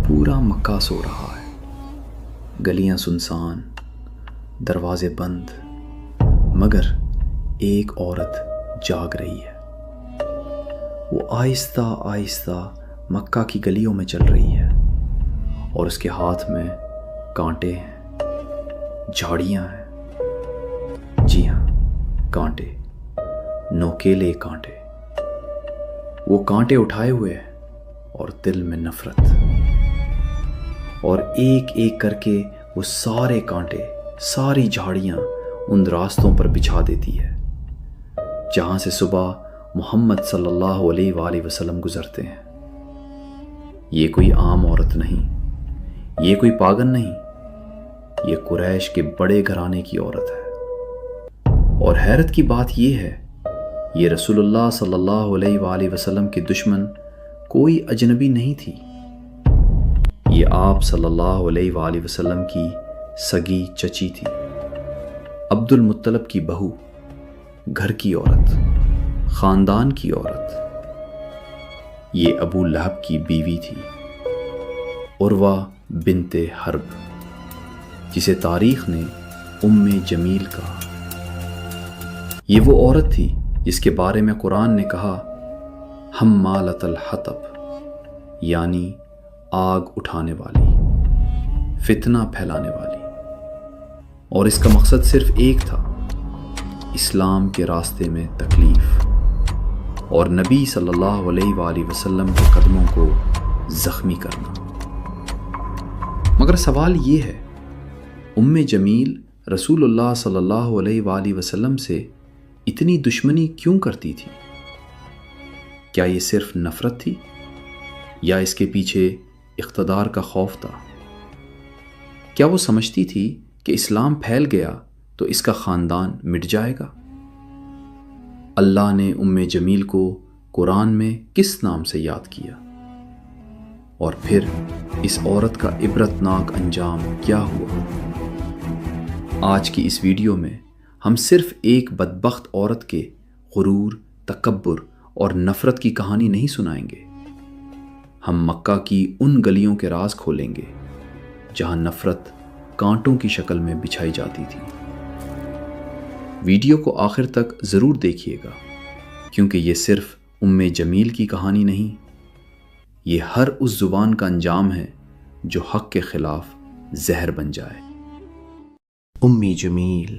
پورا مکہ سو رہا ہے، گلیاں سنسان، دروازے بند، مگر ایک عورت جاگ رہی ہے۔ وہ آہستہ آہستہ مکہ کی گلیوں میں چل رہی ہے اور اس کے ہاتھ میں کانٹے ہیں، جھاڑیاں ہیں، جی ہاں، کانٹے، نوکیلے کانٹے۔ وہ کانٹے اٹھائے ہوئے ہیں اور دل میں نفرت، اور ایک ایک کر کے وہ سارے کانٹے، ساری جھاڑیاں ان راستوں پر بچھا دیتی ہے جہاں سے صبح محمد صلی اللہ علیہ وآلہ وسلم گزرتے ہیں۔ یہ کوئی عام عورت نہیں، یہ کوئی پاگل نہیں، یہ قریش کے بڑے گھرانے کی عورت ہے۔ اور حیرت کی بات یہ ہے، یہ رسول اللہ صلی اللہ علیہ وآلہ وسلم کی دشمن کوئی اجنبی نہیں تھی، یہ آپ صلی اللہ علیہ وآلہ وسلم کی سگی چچی تھی، عبد المطلب کی بہو، گھر کی عورت، خاندان کی عورت۔ یہ ابو لہب کی بیوی تھی، عروہ بنت حرب، جسے تاریخ نے ام جمیل کہا۔ یہ وہ عورت تھی جس کے بارے میں قرآن نے کہا حمالۃ الحطب، یعنی آگ اٹھانے والی، فتنہ پھیلانے والی۔ اور اس کا مقصد صرف ایک تھا، اسلام کے راستے میں تکلیف اور نبی صلی اللہ علیہ وآلہ وسلم کے قدموں کو زخمی کرنا۔ مگر سوال یہ ہے، ام جمیل رسول اللہ صلی اللہ علیہ وآلہ وسلم سے اتنی دشمنی کیوں کرتی تھی؟ کیا یہ صرف نفرت تھی یا اس کے پیچھے اقتدار کا خوف تھا؟ کیا وہ سمجھتی تھی کہ اسلام پھیل گیا تو اس کا خاندان مٹ جائے گا؟ اللہ نے ام جمیل کو قرآن میں کس نام سے یاد کیا؟ اور پھر اس عورت کا عبرتناک انجام کیا ہوا؟ آج کی اس ویڈیو میں ہم صرف ایک بدبخت عورت کے غرور، تکبر اور نفرت کی کہانی نہیں سنائیں گے، ہم مکہ کی ان گلیوں کے راز کھولیں گے جہاں نفرت کانٹوں کی شکل میں بچھائی جاتی تھی۔ ویڈیو کو آخر تک ضرور دیکھیے گا، کیونکہ یہ صرف ام جمیل کی کہانی نہیں، یہ ہر اس زبان کا انجام ہے جو حق کے خلاف زہر بن جائے۔ ام جمیل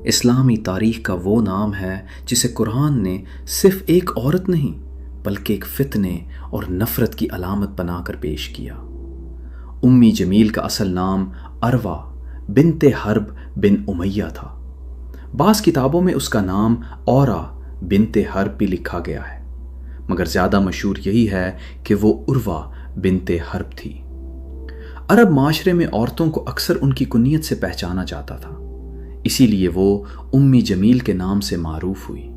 اسلامی تاریخ کا وہ نام ہے جسے قرآن نے صرف ایک عورت نہیں بلکہ ایک فتنے اور نفرت کی علامت بنا کر پیش کیا۔ ام جمیل کا اصل نام عروہ بنت حرب بن امیہ تھا۔ بعض کتابوں میں اس کا نام عورہ بنت حرب بھی لکھا گیا ہے، مگر زیادہ مشہور یہی ہے کہ وہ عروہ بنت حرب تھی۔ عرب معاشرے میں عورتوں کو اکثر ان کی کنیت سے پہچانا جاتا تھا، اسی لیے وہ ام جمیل کے نام سے معروف ہوئی۔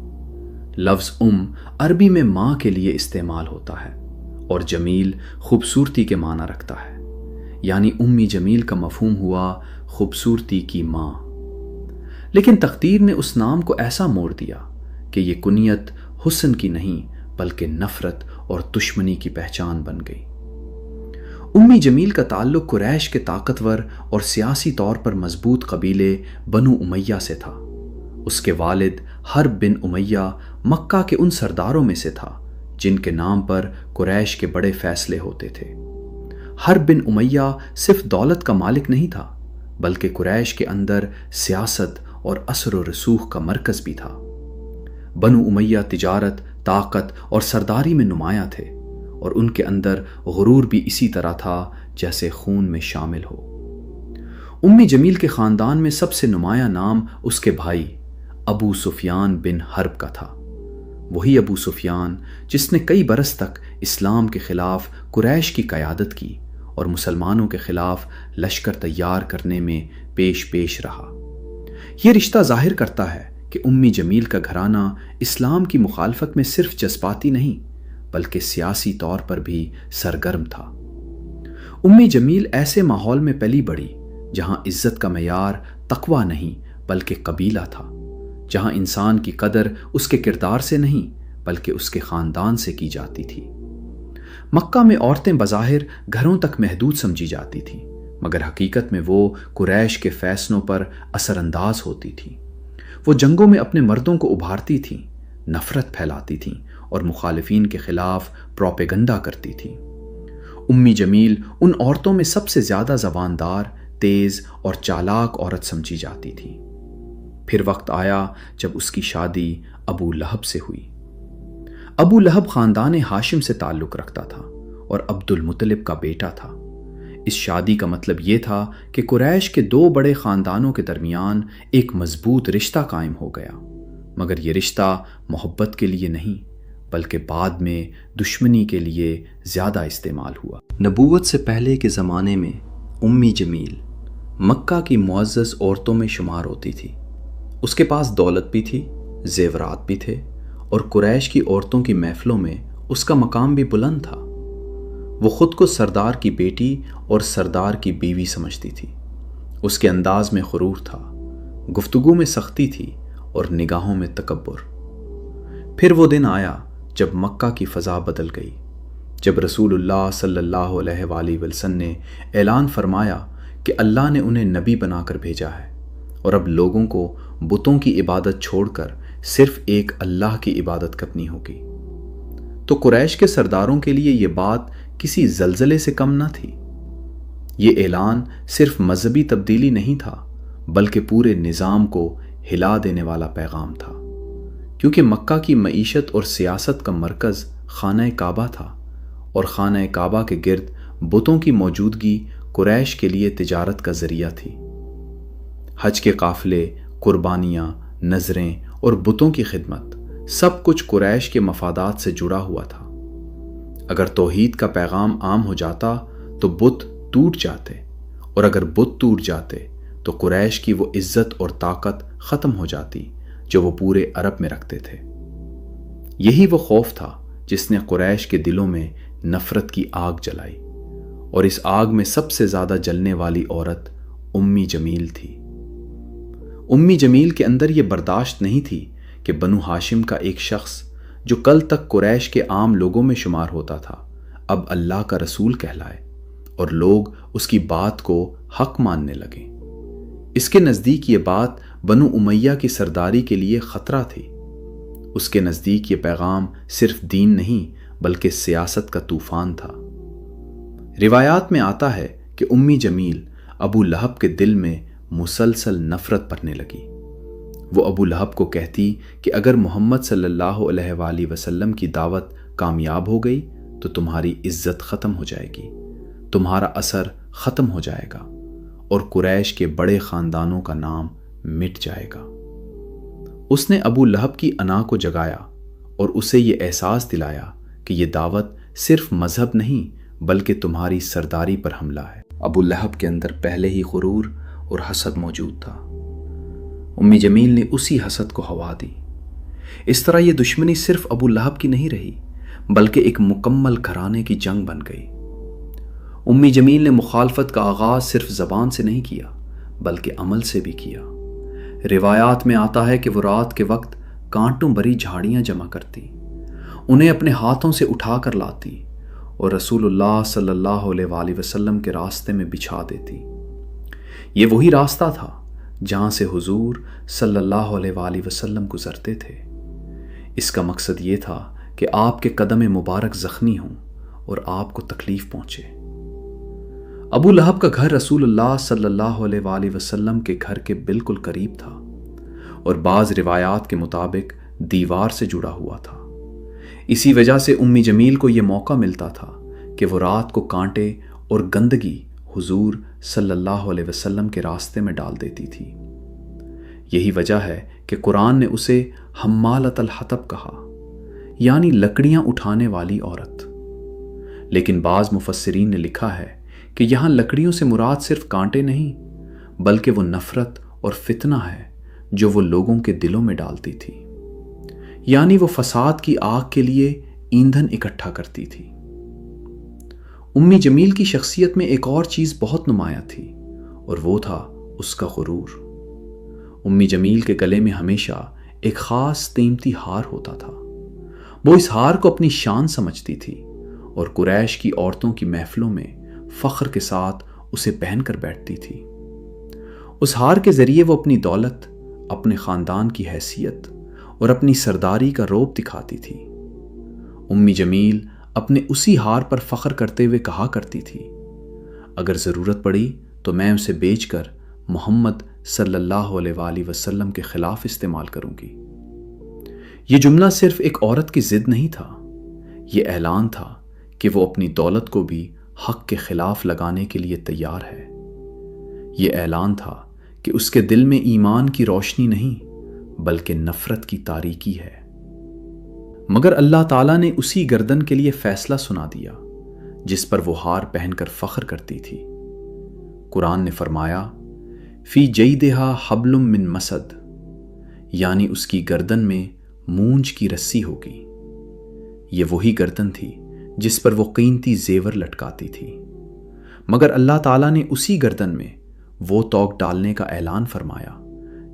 لفظ ام عربی میں ماں کے لیے استعمال ہوتا ہے اور جمیل خوبصورتی کے معنی رکھتا ہے، یعنی ام جمیل کا مفہوم ہوا خوبصورتی کی ماں۔ لیکن تقدیر نے اس نام کو ایسا موڑ دیا کہ یہ کنیت حسن کی نہیں بلکہ نفرت اور دشمنی کی پہچان بن گئی۔ ام جمیل کا تعلق قریش کے طاقتور اور سیاسی طور پر مضبوط قبیلے بنو امیہ سے تھا۔ اس کے والد حرب بن امیہ مکہ کے ان سرداروں میں سے تھا جن کے نام پر قریش کے بڑے فیصلے ہوتے تھے۔ حرب بن امیہ صرف دولت کا مالک نہیں تھا بلکہ قریش کے اندر سیاست اور اثر و رسوخ کا مرکز بھی تھا۔ بنو امیہ تجارت، طاقت اور سرداری میں نمایاں تھے، اور ان کے اندر غرور بھی اسی طرح تھا جیسے خون میں شامل ہو۔ ام جمیل کے خاندان میں سب سے نمایاں نام اس کے بھائی ابو سفیان بن حرب کا تھا، وہی ابو سفیان جس نے کئی برس تک اسلام کے خلاف قریش کی قیادت کی اور مسلمانوں کے خلاف لشکر تیار کرنے میں پیش رہا۔ یہ رشتہ ظاہر کرتا ہے کہ ام جمیل کا گھرانہ اسلام کی مخالفت میں صرف جذباتی نہیں بلکہ سیاسی طور پر بھی سرگرم تھا۔ ام جمیل ایسے ماحول میں پلی بڑھی جہاں عزت کا معیار تقوی نہیں بلکہ قبیلہ تھا، جہاں انسان کی قدر اس کے کردار سے نہیں بلکہ اس کے خاندان سے کی جاتی تھی۔ مکہ میں عورتیں بظاہر گھروں تک محدود سمجھی جاتی تھیں، مگر حقیقت میں وہ قریش کے فیصلوں پر اثر انداز ہوتی تھیں۔ وہ جنگوں میں اپنے مردوں کو ابھارتی تھیں، نفرت پھیلاتی تھیں اور مخالفین کے خلاف پروپیگنڈا کرتی تھیں۔ امی جمیل ان عورتوں میں سب سے زیادہ زباندار، تیز اور چالاک عورت سمجھی جاتی تھی۔ پھر وقت آیا جب اس کی شادی ابو لہب سے ہوئی۔ ابو لہب خاندان ہاشم سے تعلق رکھتا تھا اور عبد المطلب کا بیٹا تھا۔ اس شادی کا مطلب یہ تھا کہ قریش کے دو بڑے خاندانوں کے درمیان ایک مضبوط رشتہ قائم ہو گیا، مگر یہ رشتہ محبت کے لیے نہیں بلکہ بعد میں دشمنی کے لیے زیادہ استعمال ہوا۔ نبوت سے پہلے کے زمانے میں امی جمیل مکہ کی معزز عورتوں میں شمار ہوتی تھی۔ اس کے پاس دولت بھی تھی، زیورات بھی تھے، اور قریش کی عورتوں کی محفلوں میں اس کا مقام بھی بلند تھا۔ وہ خود کو سردار کی بیٹی اور سردار کی بیوی سمجھتی تھی۔ اس کے انداز میں غرور تھا، گفتگو میں سختی تھی اور نگاہوں میں تکبر۔ پھر وہ دن آیا جب مکہ کی فضا بدل گئی، جب رسول اللہ صلی اللہ علیہ وآلہ وسلم نے اعلان فرمایا کہ اللہ نے انہیں نبی بنا کر بھیجا ہے اور اب لوگوں کو بتوں کی عبادت چھوڑ کر صرف ایک اللہ کی عبادت کرنی ہوگی۔ تو قریش کے سرداروں کے لیے یہ بات کسی زلزلے سے کم نہ تھی۔ یہ اعلان صرف مذہبی تبدیلی نہیں تھا بلکہ پورے نظام کو ہلا دینے والا پیغام تھا، کیونکہ مکہ کی معیشت اور سیاست کا مرکز خانہ کعبہ تھا اور خانہ کعبہ کے گرد بتوں کی موجودگی قریش کے لیے تجارت کا ذریعہ تھی۔ حج کے قافلے، قربانیاں، نذریں اور بتوں کی خدمت، سب کچھ قریش کے مفادات سے جڑا ہوا تھا۔ اگر توحید کا پیغام عام ہو جاتا تو بت ٹوٹ جاتے، اور اگر بت ٹوٹ جاتے تو قریش کی وہ عزت اور طاقت ختم ہو جاتی جو وہ پورے عرب میں رکھتے تھے۔ یہی وہ خوف تھا جس نے قریش کے دلوں میں نفرت کی آگ جلائی، اور اس آگ میں سب سے زیادہ جلنے والی عورت امی جمیل تھی۔ امی جمیل کے اندر یہ برداشت نہیں تھی کہ بنو ہاشم کا ایک شخص جو کل تک قریش کے عام لوگوں میں شمار ہوتا تھا اب اللہ کا رسول کہلائے اور لوگ اس کی بات کو حق ماننے لگے۔ اس کے نزدیک یہ بات بنو امیہ کی سرداری کے لیے خطرہ تھی۔ اس کے نزدیک یہ پیغام صرف دین نہیں بلکہ سیاست کا طوفان تھا۔ روایات میں آتا ہے کہ امی جمیل ابو لہب کے دل میں مسلسل نفرت بھرنے لگی۔ وہ ابو لہب کو کہتی کہ اگر محمد صلی اللہ علیہ وآلہ وسلم کی دعوت کامیاب ہو گئی تو تمہاری عزت ختم ہو جائے گی، تمہارا اثر ختم ہو جائے گا اور قریش کے بڑے خاندانوں کا نام مٹ جائے گا۔ اس نے ابو لہب کی انا کو جگایا اور اسے یہ احساس دلایا کہ یہ دعوت صرف مذہب نہیں بلکہ تمہاری سرداری پر حملہ ہے۔ ابو لہب کے اندر پہلے ہی غرور اور حسد موجود تھا۔ امی جمیل نے اسی حسد کو ہوا دی۔ اس طرح یہ دشمنی صرف ابو لہب کی نہیں رہی بلکہ ایک مکمل گھرانے کی جنگ بن گئی۔ امی جمیل نے مخالفت کا آغاز صرف زبان سے نہیں کیا بلکہ عمل سے بھی کیا۔ روایات میں آتا ہے کہ وہ رات کے وقت کانٹوں بھری جھاڑیاں جمع کرتی، انہیں اپنے ہاتھوں سے اٹھا کر لاتی اور رسول اللہ صلی اللہ علیہ وآلہ وسلم کے راستے میں بچھا دیتی۔ یہ وہی راستہ تھا جہاں سے حضور صلی اللہ علیہ وآلہ وسلم گزرتے تھے۔ اس کا مقصد یہ تھا کہ آپ کے قدم مبارک زخمی ہوں اور آپ کو تکلیف پہنچے۔ ابو لہب کا گھر رسول اللہ صلی اللہ علیہ وآلہ وسلم کے گھر کے بالکل قریب تھا اور بعض روایات کے مطابق دیوار سے جڑا ہوا تھا۔ اسی وجہ سے امی جمیل کو یہ موقع ملتا تھا کہ وہ رات کو کانٹے اور گندگی حضور صلی اللہ علیہ وسلم کے راستے میں ڈال دیتی تھی۔ یہی وجہ ہے کہ قرآن نے اسے حمالۃ الحطب کہا، یعنی لکڑیاں اٹھانے والی عورت۔ لیکن بعض مفسرین نے لکھا ہے کہ یہاں لکڑیوں سے مراد صرف کانٹے نہیں بلکہ وہ نفرت اور فتنہ ہے جو وہ لوگوں کے دلوں میں ڈالتی تھی، یعنی وہ فساد کی آگ کے لیے ایندھن اکٹھا کرتی تھی۔ امی جمیل کی شخصیت میں ایک اور چیز بہت نمایاں تھی اور وہ تھا اس کا غرور۔ امی جمیل کے گلے میں ہمیشہ ایک خاص قیمتی ہار ہوتا تھا۔ وہ اس ہار کو اپنی شان سمجھتی تھی اور قریش کی عورتوں کی محفلوں میں فخر کے ساتھ اسے پہن کر بیٹھتی تھی۔ اس ہار کے ذریعے وہ اپنی دولت، اپنے خاندان کی حیثیت اور اپنی سرداری کا رعب دکھاتی تھی۔ امی جمیل اپنے اسی ہار پر فخر کرتے ہوئے کہا کرتی تھی، اگر ضرورت پڑی تو میں اسے بیچ کر محمد صلی اللہ علیہ وآلہ وسلم کے خلاف استعمال کروں گی۔ یہ جملہ صرف ایک عورت کی ضد نہیں تھا، یہ اعلان تھا کہ وہ اپنی دولت کو بھی حق کے خلاف لگانے کے لیے تیار ہے۔ یہ اعلان تھا کہ اس کے دل میں ایمان کی روشنی نہیں بلکہ نفرت کی تاریکی ہے۔ مگر اللہ تعالیٰ نے اسی گردن کے لیے فیصلہ سنا دیا جس پر وہ ہار پہن کر فخر کرتی تھی۔ قرآن نے فرمایا، فی جیدہا حبل من مسد، یعنی اس کی گردن میں مونج کی رسی ہوگی۔ یہ وہی گردن تھی جس پر وہ قیمتی زیور لٹکاتی تھی، مگر اللہ تعالیٰ نے اسی گردن میں وہ توق ڈالنے کا اعلان فرمایا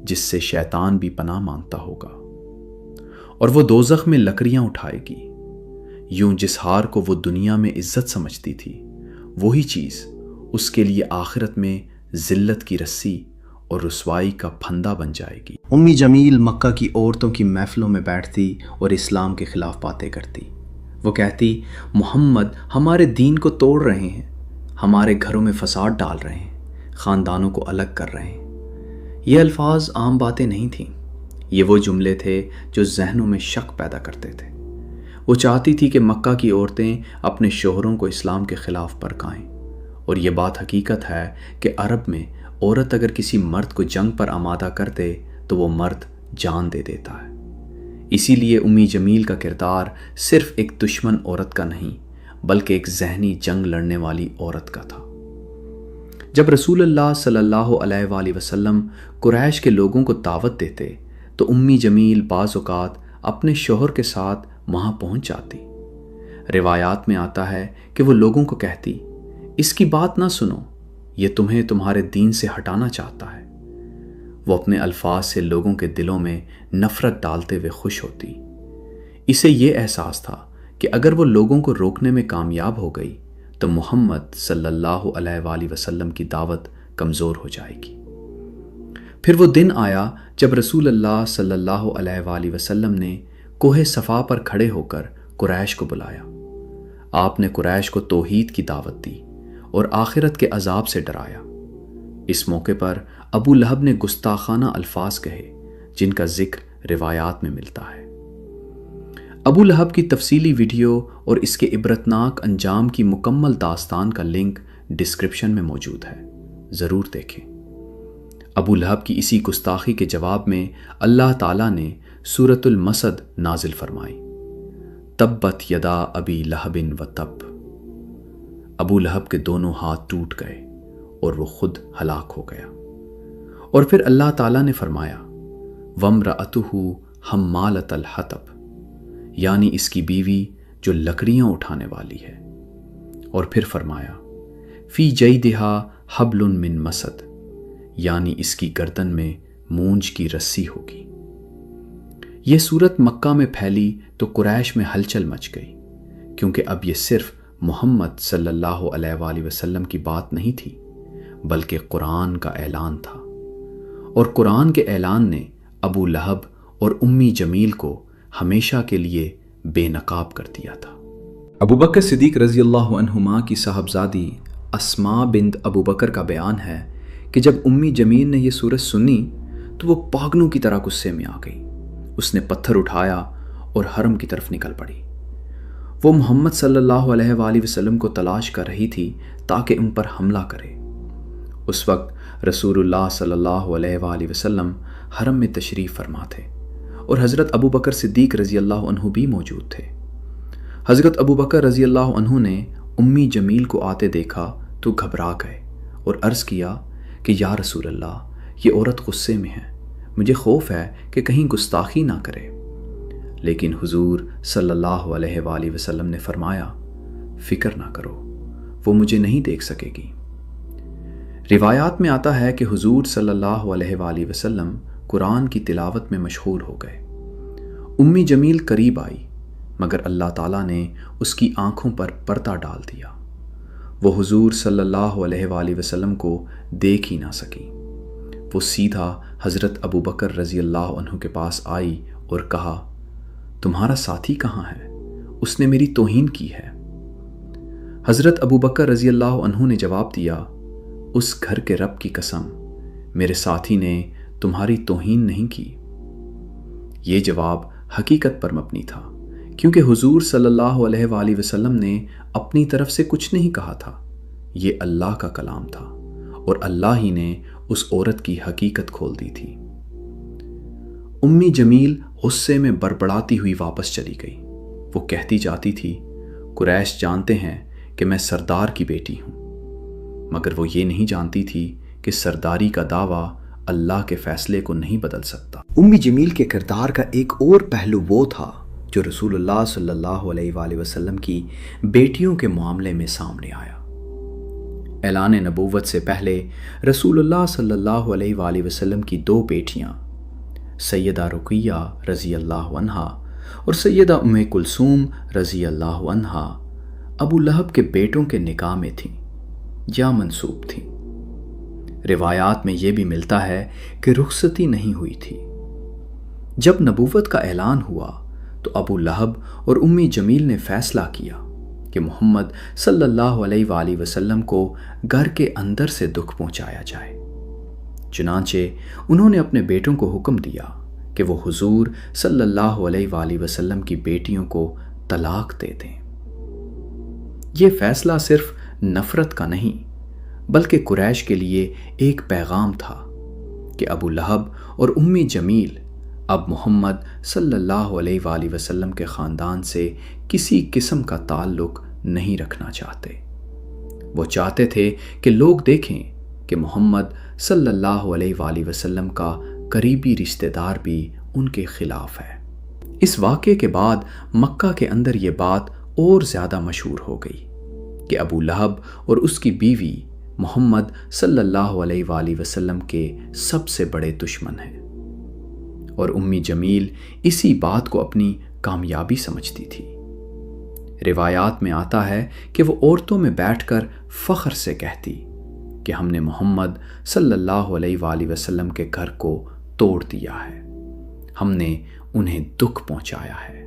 جس سے شیطان بھی پناہ مانگتا ہوگا، اور وہ دوزخ میں لکڑیاں اٹھائے گی۔ یوں جس ہار کو وہ دنیا میں عزت سمجھتی تھی، وہی چیز اس کے لیے آخرت میں ذلت کی رسی اور رسوائی کا پھندا بن جائے گی۔ امی جمیل مکہ کی عورتوں کی محفلوں میں بیٹھتی اور اسلام کے خلاف باتیں کرتی۔ وہ کہتی، محمد ہمارے دین کو توڑ رہے ہیں، ہمارے گھروں میں فساد ڈال رہے ہیں، خاندانوں کو الگ کر رہے ہیں۔ یہ الفاظ عام باتیں نہیں تھیں، یہ وہ جملے تھے جو ذہنوں میں شک پیدا کرتے تھے۔ وہ چاہتی تھی کہ مکہ کی عورتیں اپنے شوہروں کو اسلام کے خلاف بھڑکائیں، اور یہ بات حقیقت ہے کہ عرب میں عورت اگر کسی مرد کو جنگ پر آمادہ کر دے تو وہ مرد جان دے دیتا ہے۔ اسی لیے امی جمیل کا کردار صرف ایک دشمن عورت کا نہیں بلکہ ایک ذہنی جنگ لڑنے والی عورت کا تھا۔ جب رسول اللہ صلی اللہ علیہ وآلہ وسلم قریش کے لوگوں کو دعوت دیتے تو امی جمیل بعض اوقات اپنے شوہر کے ساتھ وہاں پہنچ جاتی۔ روایات میں آتا ہے کہ وہ لوگوں کو کہتی، اس کی بات نہ سنو، یہ تمہیں تمہارے دین سے ہٹانا چاہتا ہے۔ وہ اپنے الفاظ سے لوگوں کے دلوں میں نفرت ڈالتے ہوئے خوش ہوتی۔ اسے یہ احساس تھا کہ اگر وہ لوگوں کو روکنے میں کامیاب ہو گئی تو محمد صلی اللہ علیہ وآلہ وسلم کی دعوت کمزور ہو جائے گی۔ پھر وہ دن آیا جب رسول اللہ صلی اللہ علیہ وآلہ وسلم نے کوہ صفا پر کھڑے ہو کر قریش کو بلایا۔ آپ نے قریش کو توحید کی دعوت دی اور آخرت کے عذاب سے ڈرایا۔ اس موقع پر ابو لہب نے گستاخانہ الفاظ کہے جن کا ذکر روایات میں ملتا ہے۔ ابو لہب کی تفصیلی ویڈیو اور اس کے عبرتناک انجام کی مکمل داستان کا لنک ڈسکرپشن میں موجود ہے، ضرور دیکھیں۔ ابو لہب کی اسی گستاخی کے جواب میں اللہ تعالیٰ نے سورۃ المسد نازل فرمائی، تبت یدا ابی لہب و تب۔ ابو لہب کے دونوں ہاتھ ٹوٹ گئے اور وہ خود ہلاک ہو گیا۔ اور پھر اللہ تعالیٰ نے فرمایا، وامرأتہ حمالۃ الحطب، یعنی اس کی بیوی جو لکڑیاں اٹھانے والی ہے۔ اور پھر فرمایا، فی جیدہا حبل من مسد، یعنی اس کی گردن میں مونج کی رسی ہوگی۔ یہ صورت مکہ میں پھیلی تو قریش میں ہلچل مچ گئی، کیونکہ اب یہ صرف محمد صلی اللہ علیہ وآلہ وسلم کی بات نہیں تھی بلکہ قرآن کا اعلان تھا، اور قرآن کے اعلان نے ابو لہب اور امی جمیل کو ہمیشہ کے لیے بے نقاب کر دیا تھا۔ ابو بکر صدیق رضی اللہ عنہما کی صاحبزادی اسماء بنت ابو بکر کا بیان ہے کہ جب امی جمیل نے یہ سورت سنی تو وہ پاگلوں کی طرح غصے میں آ گئی۔ اس نے پتھر اٹھایا اور حرم کی طرف نکل پڑی۔ وہ محمد صلی اللہ علیہ وآلہ وسلم کو تلاش کر رہی تھی تاکہ ان پر حملہ کرے۔ اس وقت رسول اللہ صلی اللہ علیہ وآلہ وسلم حرم میں تشریف فرما تھے اور حضرت ابو بکر صدیق رضی اللہ عنہ بھی موجود تھے۔ حضرت ابو بکر رضی اللہ عنہ نے امی جمیل کو آتے دیکھا تو گھبرا گئے اور عرض کیا کہ یا رسول اللہ، یہ عورت غصے میں ہے، مجھے خوف ہے کہ کہیں گستاخی نہ کرے۔ لیکن حضور صلی اللہ علیہ وآلہ وسلم نے فرمایا، فکر نہ کرو، وہ مجھے نہیں دیکھ سکے گی۔ روایات میں آتا ہے کہ حضور صلی اللہ علیہ وآلہ وسلم قرآن کی تلاوت میں مشغول ہو گئے۔ امی جمیل قریب آئی، مگر اللہ تعالیٰ نے اس کی آنکھوں پر پردہ ڈال دیا۔ وہ حضور صلی اللہ علیہ وآلہ وسلم کو دیکھ ہی نہ سکی۔ وہ سیدھا حضرت ابو بکر رضی اللہ عنہ کے پاس آئی اور کہا، تمہارا ساتھی کہاں ہے؟ اس نے میری توہین کی ہے۔ حضرت ابو بکر رضی اللہ عنہ نے جواب دیا، اس گھر کے رب کی قسم، میرے ساتھی نے تمہاری توہین نہیں کی۔ یہ جواب حقیقت پر مبنی تھا، کیونکہ حضور صلی اللہ علیہ وآلہ وسلم نے اپنی طرف سے کچھ نہیں کہا تھا، یہ اللہ کا کلام تھا اور اللہ ہی نے اس عورت کی حقیقت کھول دی تھی۔ امی جمیل غصے میں بڑبڑاتی ہوئی واپس چلی گئی۔ وہ کہتی جاتی تھی، قریش جانتے ہیں کہ میں سردار کی بیٹی ہوں، مگر وہ یہ نہیں جانتی تھی کہ سرداری کا دعویٰ اللہ کے فیصلے کو نہیں بدل سکتا۔ امی جمیل کے کردار کا ایک اور پہلو وہ تھا جو رسول اللہ صلی اللہ علیہ وآلہ وسلم کی بیٹیوں کے معاملے میں سامنے آیا۔ اعلان نبوت سے پہلے رسول اللہ صلی اللہ علیہ وآلہ وسلم کی دو بیٹیاں سیدہ رقیہ رضی اللہ عنہا اور سیدہ ام کلثوم رضی اللہ عنہا ابو لہب کے بیٹوں کے نکاح میں تھیں یا منسوب تھیں۔ روایات میں یہ بھی ملتا ہے کہ رخصتی نہیں ہوئی تھی۔ جب نبوت کا اعلان ہوا تو ابو لہب اور امی جمیل نے فیصلہ کیا کہ محمد صلی اللہ علیہ وآلہ وسلم کو گھر کے اندر سے دکھ پہنچایا جائے۔ چنانچہ انہوں نے اپنے بیٹوں کو حکم دیا کہ وہ حضور صلی اللہ علیہ وآلہ وسلم کی بیٹیوں کو طلاق دے دیں۔ یہ فیصلہ صرف نفرت کا نہیں بلکہ قریش کے لیے ایک پیغام تھا کہ ابو لہب اور امی جمیل اب محمد صلی اللہ علیہ وآلہ وسلم کے خاندان سے کسی قسم کا تعلق نہیں رکھنا چاہتے۔ وہ چاہتے تھے کہ لوگ دیکھیں کہ محمد صلی اللہ علیہ وآلہ وسلم کا قریبی رشتہ دار بھی ان کے خلاف ہے۔ اس واقعے کے بعد مکہ کے اندر یہ بات اور زیادہ مشہور ہو گئی کہ ابو لہب اور اس کی بیوی محمد صلی اللہ علیہ وآلہ وسلم کے سب سے بڑے دشمن ہیں، اور امی جمیل اسی بات کو اپنی کامیابی سمجھتی تھی۔ روایات میں آتا ہے کہ وہ عورتوں میں بیٹھ کر فخر سے کہتی کہ ہم نے محمد صلی اللہ علیہ وآلہ وسلم کے گھر کو توڑ دیا ہے، ہم نے انہیں دکھ پہنچایا ہے۔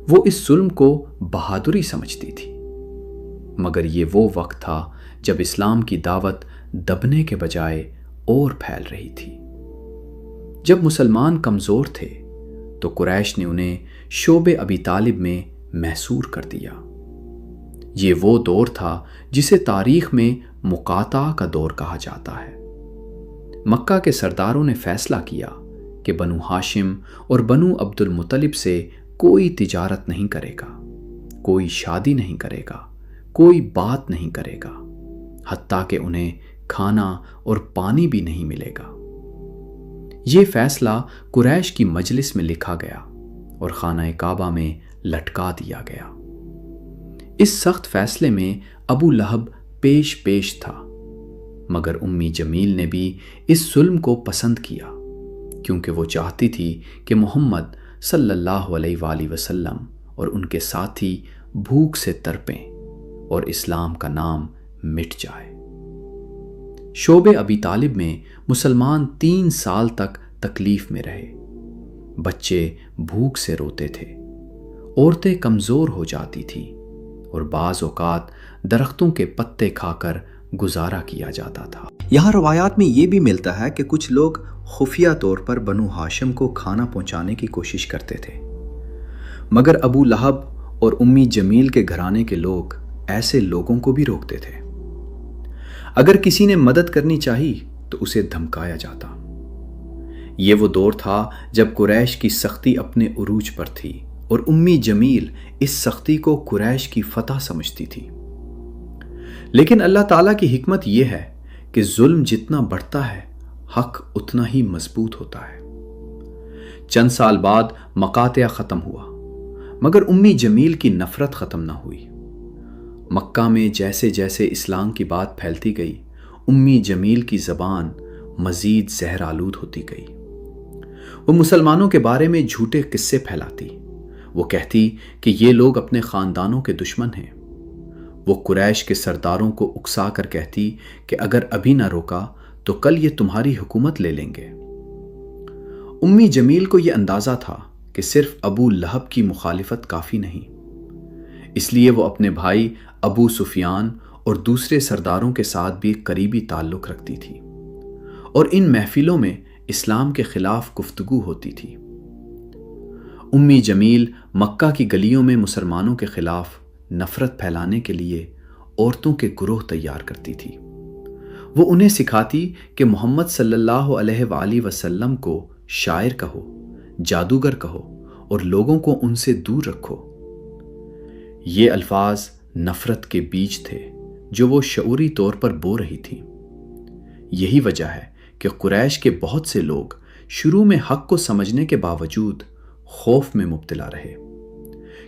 وہ اس ظلم کو بہادری سمجھتی تھی، مگر یہ وہ وقت تھا جب اسلام کی دعوت دبنے کے بجائے اور پھیل رہی تھی۔ جب مسلمان کمزور تھے تو قریش نے انہیں شعب ابی طالب میں محصور کر دیا۔ یہ وہ دور تھا جسے تاریخ میں مقاطعہ کا دور کہا جاتا ہے۔ مکہ کے سرداروں نے فیصلہ کیا کہ بنو ہاشم اور بنو عبد المطلب سے کوئی تجارت نہیں کرے گا، کوئی شادی نہیں کرے گا، کوئی بات نہیں کرے گا، حتیٰ کہ انہیں کھانا اور پانی بھی نہیں ملے گا۔ یہ فیصلہ قریش کی مجلس میں لکھا گیا اور خانہ کعبہ میں لٹکا دیا گیا۔ اس سخت فیصلے میں ابو لہب پیش تھا، مگر امی جمیل نے بھی اس ظلم کو پسند کیا، کیونکہ وہ چاہتی تھی کہ محمد صلی اللہ علیہ وآلہ وسلم اور ان کے ساتھی بھوک سے تڑپیں اور اسلام کا نام مٹ جائے۔ شعب ابی طالب میں مسلمان 3 سال تک تکلیف میں رہے۔ بچے بھوک سے روتے تھے، عورتیں کمزور ہو جاتی تھیں اور بعض اوقات درختوں کے پتے کھا کر گزارا کیا جاتا تھا۔ یہاں روایات میں یہ بھی ملتا ہے کہ کچھ لوگ خفیہ طور پر بنو ہاشم کو کھانا پہنچانے کی کوشش کرتے تھے، مگر ابو لہب اور امی جمیل کے گھرانے کے لوگ ایسے لوگوں کو بھی روکتے تھے۔ اگر کسی نے مدد کرنی چاہی تو اسے دھمکایا جاتا۔ یہ وہ دور تھا جب قریش کی سختی اپنے عروج پر تھی اور امی جمیل اس سختی کو قریش کی فتح سمجھتی تھی۔ لیکن اللہ تعالیٰ کی حکمت یہ ہے کہ ظلم جتنا بڑھتا ہے حق اتنا ہی مضبوط ہوتا ہے۔ چند سال بعد مقاطعہ ختم ہوا، مگر امی جمیل کی نفرت ختم نہ ہوئی۔ مکہ میں جیسے جیسے اسلام کی بات پھیلتی گئی، امی جمیل کی زبان مزید زہر آلود ہوتی گئی۔ وہ مسلمانوں کے بارے میں جھوٹے قصے پھیلاتی، وہ کہتی کہ یہ لوگ اپنے خاندانوں کے دشمن ہیں۔ وہ قریش کے سرداروں کو اکسا کر کہتی کہ اگر ابھی نہ روکا تو کل یہ تمہاری حکومت لے لیں گے۔ امی جمیل کو یہ اندازہ تھا کہ صرف ابو لہب کی مخالفت کافی نہیں، اس لیے وہ اپنے بھائی ابو سفیان اور دوسرے سرداروں کے ساتھ بھی قریبی تعلق رکھتی تھی، اور ان محفلوں میں اسلام کے خلاف گفتگو ہوتی تھی۔ امی جمیل مکہ کی گلیوں میں مسلمانوں کے خلاف نفرت پھیلانے کے لیے عورتوں کے گروہ تیار کرتی تھی۔ وہ انہیں سکھاتی کہ محمد صلی اللہ علیہ وآلہ وسلم کو شاعر کہو، جادوگر کہو اور لوگوں کو ان سے دور رکھو۔ یہ الفاظ نفرت کے بیج تھے جو وہ شعوری طور پر بو رہی تھی۔ یہی وجہ ہے کہ قریش کے بہت سے لوگ شروع میں حق کو سمجھنے کے باوجود خوف میں مبتلا رہے،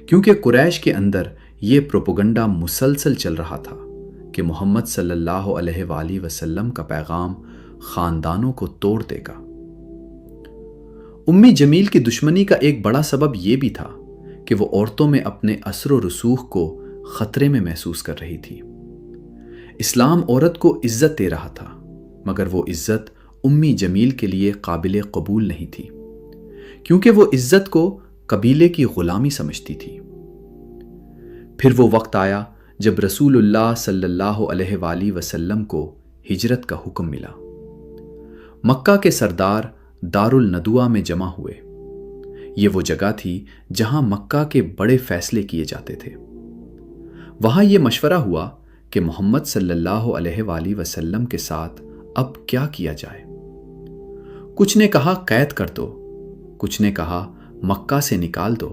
کیونکہ قریش کے اندر یہ پروپیگنڈا مسلسل چل رہا تھا کہ محمد صلی اللہ علیہ وآلہ وسلم کا پیغام خاندانوں کو توڑ دے گا۔ امی جمیل کی دشمنی کا ایک بڑا سبب یہ بھی تھا کہ وہ عورتوں میں اپنے اثر و رسوخ کو خطرے میں محسوس کر رہی تھی۔ اسلام عورت کو عزت دے رہا تھا، مگر وہ عزت امی جمیل کے لیے قابل قبول نہیں تھی، کیونکہ وہ عزت کو قبیلے کی غلامی سمجھتی تھی۔ پھر وہ وقت آیا جب رسول اللہ صلی اللہ علیہ وآلہ وسلم کو ہجرت کا حکم ملا۔ مکہ کے سردار دار الندوہ میں جمع ہوئے۔ یہ وہ جگہ تھی جہاں مکہ کے بڑے فیصلے کیے جاتے تھے۔ وہاں یہ مشورہ ہوا کہ محمد صلی اللہ علیہ وآلہ وسلم کے ساتھ اب کیا کیا جائے۔ کچھ نے کہا قید کر دو، کچھ نے کہا مکہ سے نکال دو،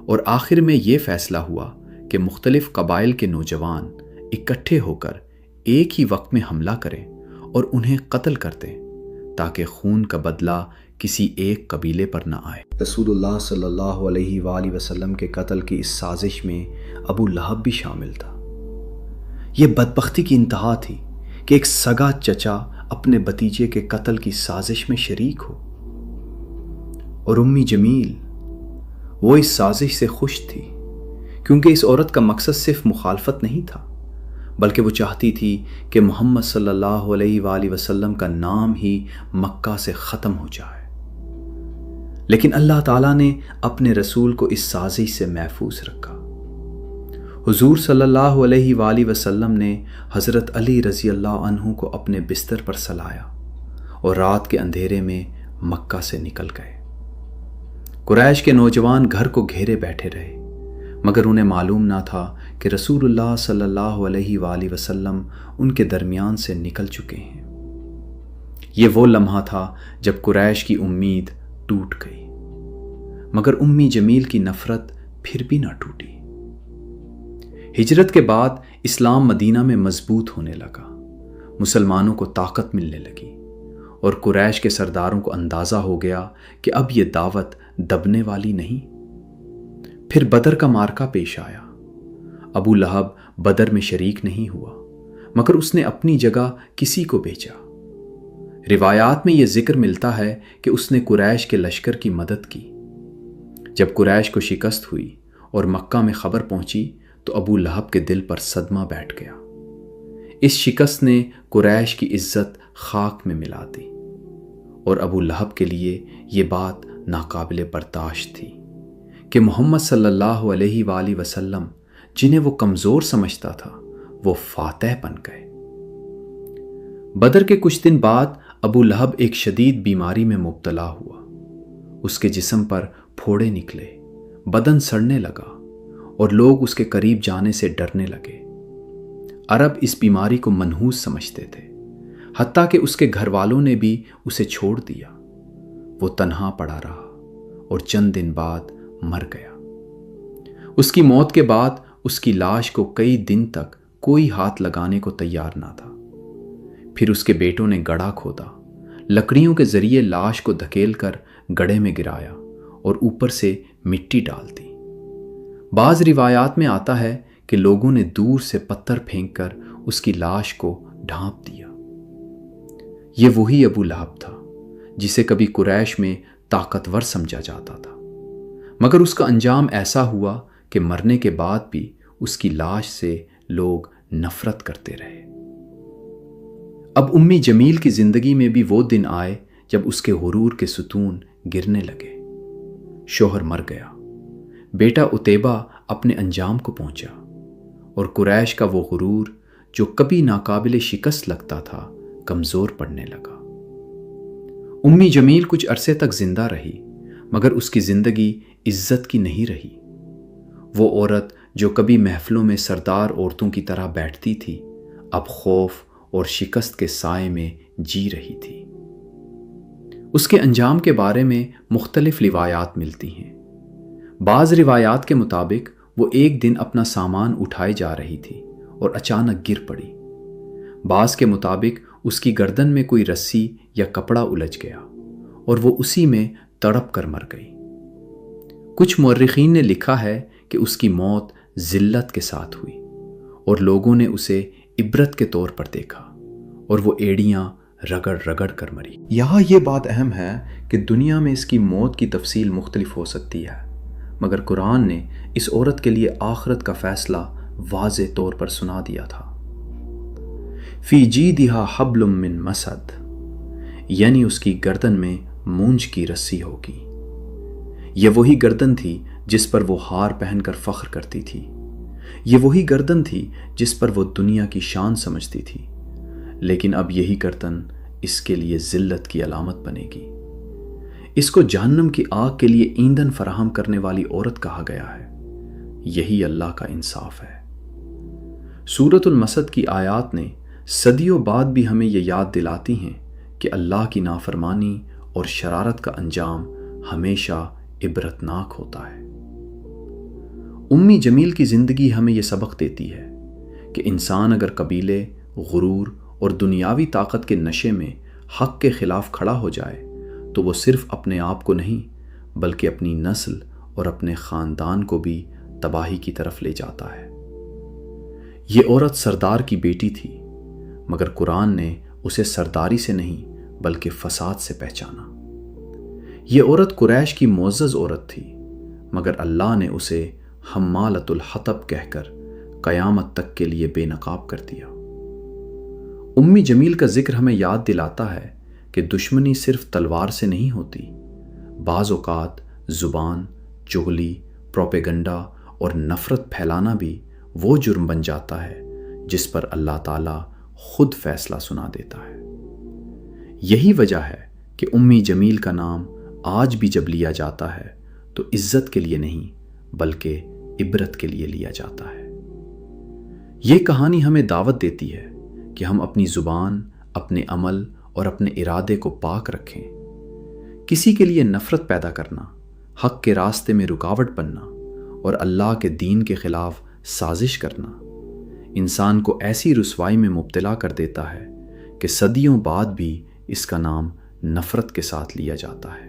اور آخر میں یہ فیصلہ ہوا کہ مختلف قبائل کے نوجوان اکٹھے ہو کر ایک ہی وقت میں حملہ کریں اور انہیں قتل کر دیں تاکہ خون کا بدلہ کسی ایک قبیلے پر نہ آئے۔ رسول اللہ صلی اللہ علیہ وآلہ وسلم کے قتل کی اس سازش میں ابو لہب بھی شامل تھا۔ یہ بدبختی کی انتہا تھی کہ ایک سگا چچا اپنے بھتیجے کے قتل کی سازش میں شریک ہو، اور امی جمیل وہ اس سازش سے خوش تھی، کیونکہ اس عورت کا مقصد صرف مخالفت نہیں تھا، بلکہ وہ چاہتی تھی کہ محمد صلی اللہ علیہ وآلہ وسلم کا نام ہی مکہ سے ختم ہو جائے۔ لیکن اللہ تعالیٰ نے اپنے رسول کو اس سازش سے محفوظ رکھا۔ حضور صلی اللہ علیہ وآلہ وسلم نے حضرت علی رضی اللہ عنہ کو اپنے بستر پر سلایا اور رات کے اندھیرے میں مکہ سے نکل گئے۔ قریش کے نوجوان گھر کو گھیرے بیٹھے رہے، مگر انہیں معلوم نہ تھا کہ رسول اللہ صلی اللہ علیہ وآلہ وسلم ان کے درمیان سے نکل چکے ہیں۔ یہ وہ لمحہ تھا جب قریش کی امید ٹوٹ گئی، مگر امی جمیل کی نفرت پھر بھی نہ ٹوٹی۔ ہجرت کے بعد اسلام مدینہ میں مضبوط ہونے لگا، مسلمانوں کو طاقت ملنے لگی، اور قریش کے سرداروں کو اندازہ ہو گیا کہ اب یہ دعوت دبنے والی نہیں۔ پھر بدر کا معرکہ پیش آیا۔ ابو لہب بدر میں شریک نہیں ہوا، مگر اس نے اپنی جگہ کسی کو بھیجا۔ روایات میں یہ ذکر ملتا ہے کہ اس نے قریش کے لشکر کی مدد کی۔ جب قریش کو شکست ہوئی اور مکہ میں خبر پہنچی تو ابو لہب کے دل پر صدمہ بیٹھ گیا۔ اس شکست نے قریش کی عزت خاک میں ملا دی، اور ابو لہب کے لیے یہ بات ناقابل برداشت تھی کہ محمد صلی اللہ علیہ وآلہ وسلم جنہیں وہ کمزور سمجھتا تھا وہ فاتح بن گئے۔ بدر کے کچھ دن بعد ابو لہب ایک شدید بیماری میں مبتلا ہوا۔ اس کے جسم پر پھوڑے نکلے، بدن سڑنے لگا، اور لوگ اس کے قریب جانے سے ڈرنے لگے۔ عرب اس بیماری کو منحوس سمجھتے تھے، حتیٰ کہ اس کے گھر والوں نے بھی اسے چھوڑ دیا۔ وہ تنہا پڑا رہا اور چند دن بعد مر گیا۔ اس کی موت کے بعد اس کی لاش کو کئی دن تک کوئی ہاتھ لگانے کو تیار نہ تھا۔ پھر اس کے بیٹوں نے گڑھا کھودا، لکڑیوں کے ذریعے لاش کو دھکیل کر گڑھے میں گرایا اور اوپر سے مٹی ڈال دی۔ بعض روایات میں آتا ہے کہ لوگوں نے دور سے پتھر پھینک کر اس کی لاش کو ڈھانپ دیا۔ یہ وہی ابو لہب تھا جسے کبھی قریش میں طاقتور سمجھا جاتا تھا، مگر اس کا انجام ایسا ہوا کہ مرنے کے بعد بھی اس کی لاش سے لوگ نفرت کرتے رہے۔ اب امی جمیل کی زندگی میں بھی وہ دن آئے جب اس کے غرور کے ستون گرنے لگے۔ شوہر مر گیا، بیٹا عتیبہ اپنے انجام کو پہنچا، اور قریش کا وہ غرور جو کبھی ناقابل شکست لگتا تھا کمزور پڑنے لگا۔ امی جمیل کچھ عرصے تک زندہ رہی، مگر اس کی زندگی عزت کی نہیں رہی۔ وہ عورت جو کبھی محفلوں میں سردار عورتوں کی طرح بیٹھتی تھی، اب خوف اور شکست کے سائے میں جی رہی تھی۔ اس کے انجام کے بارے میں مختلف روایات ملتی ہیں۔ بعض روایات کے مطابق وہ ایک دن اپنا سامان اٹھائے جا رہی تھی اور اچانک گر پڑی۔ بعض کے مطابق اس کی گردن میں کوئی رسی یا کپڑا الجھ گیا اور وہ اسی میں تڑپ کر مر گئی۔ کچھ مورخین نے لکھا ہے کہ اس کی موت ذلت کے ساتھ ہوئی اور لوگوں نے اسے عبرت کے طور پر دیکھا، اور وہ ایڑیاں رگڑ رگڑ کر مری۔ یہاں یہ بات اہم ہے کہ دنیا میں اس کی موت کی تفصیل مختلف ہو سکتی ہے، مگر قرآن نے اس عورت کے لیے آخرت کا فیصلہ واضح طور پر سنا دیا تھا۔ فی جیدہا حبل من مسد، یعنی اس کی گردن میں مونج کی رسی ہوگی۔ یہ وہی گردن تھی جس پر وہ ہار پہن کر فخر کرتی تھی، یہ وہی گردن تھی جس پر وہ دنیا کی شان سمجھتی تھی، لیکن اب یہی گردن اس کے لیے ذلت کی علامت بنے گی۔ اس کو جہنم کی آگ کے لیے ایندھن فراہم کرنے والی عورت کہا گیا ہے۔ یہی اللہ کا انصاف ہے۔ سورۃ المسد کی آیات نے صدیوں بعد بھی ہمیں یہ یاد دلاتی ہیں کہ اللہ کی نافرمانی اور شرارت کا انجام ہمیشہ عبرتناک ہوتا ہے۔ امی جمیل کی زندگی ہمیں یہ سبق دیتی ہے کہ انسان اگر قبیلے، غرور اور دنیاوی طاقت کے نشے میں حق کے خلاف کھڑا ہو جائے تو وہ صرف اپنے آپ کو نہیں بلکہ اپنی نسل اور اپنے خاندان کو بھی تباہی کی طرف لے جاتا ہے۔ یہ عورت سردار کی بیٹی تھی، مگر قرآن نے اسے سرداری سے نہیں بلکہ فساد سے پہچانا۔ یہ عورت قریش کی معزز عورت تھی، مگر اللہ نے اسے حمالۃ الحطب کہہ کر قیامت تک کے لیے بے نقاب کر دیا۔ امی جمیل کا ذکر ہمیں یاد دلاتا ہے کہ دشمنی صرف تلوار سے نہیں ہوتی، بعض اوقات زبان، چغلی، پروپیگنڈا اور نفرت پھیلانا بھی وہ جرم بن جاتا ہے جس پر اللہ تعالیٰ خود فیصلہ سنا دیتا ہے۔ یہی وجہ ہے کہ امی جمیل کا نام آج بھی جب لیا جاتا ہے تو عزت کے لیے نہیں بلکہ عبرت کے لیے لیا جاتا ہے۔ یہ کہانی ہمیں دعوت دیتی ہے کہ ہم اپنی زبان، اپنے عمل اور اپنے ارادے کو پاک رکھیں۔ کسی کے لیے نفرت پیدا کرنا، حق کے راستے میں رکاوٹ بننا اور اللہ کے دین کے خلاف سازش کرنا انسان کو ایسی رسوائی میں مبتلا کر دیتا ہے کہ صدیوں بعد بھی اس کا نام نفرت کے ساتھ لیا جاتا ہے۔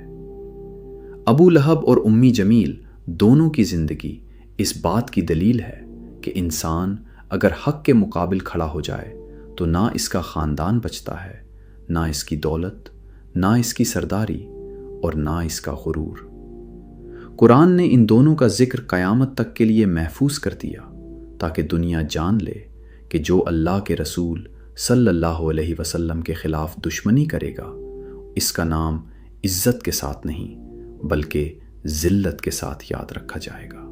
ابو لہب اور امی جمیل دونوں کی زندگی اس بات کی دلیل ہے کہ انسان اگر حق کے مقابل کھڑا ہو جائے تو نہ اس کا خاندان بچتا ہے، نہ اس کی دولت، نہ اس کی سرداری اور نہ اس کا غرور۔ قرآن نے ان دونوں کا ذکر قیامت تک کے لیے محفوظ کر دیا تاکہ دنیا جان لے کہ جو اللہ کے رسول صلی اللہ علیہ وسلم کے خلاف دشمنی کرے گا اس کا نام عزت کے ساتھ نہیں بلکہ ذلت کے ساتھ یاد رکھا جائے گا۔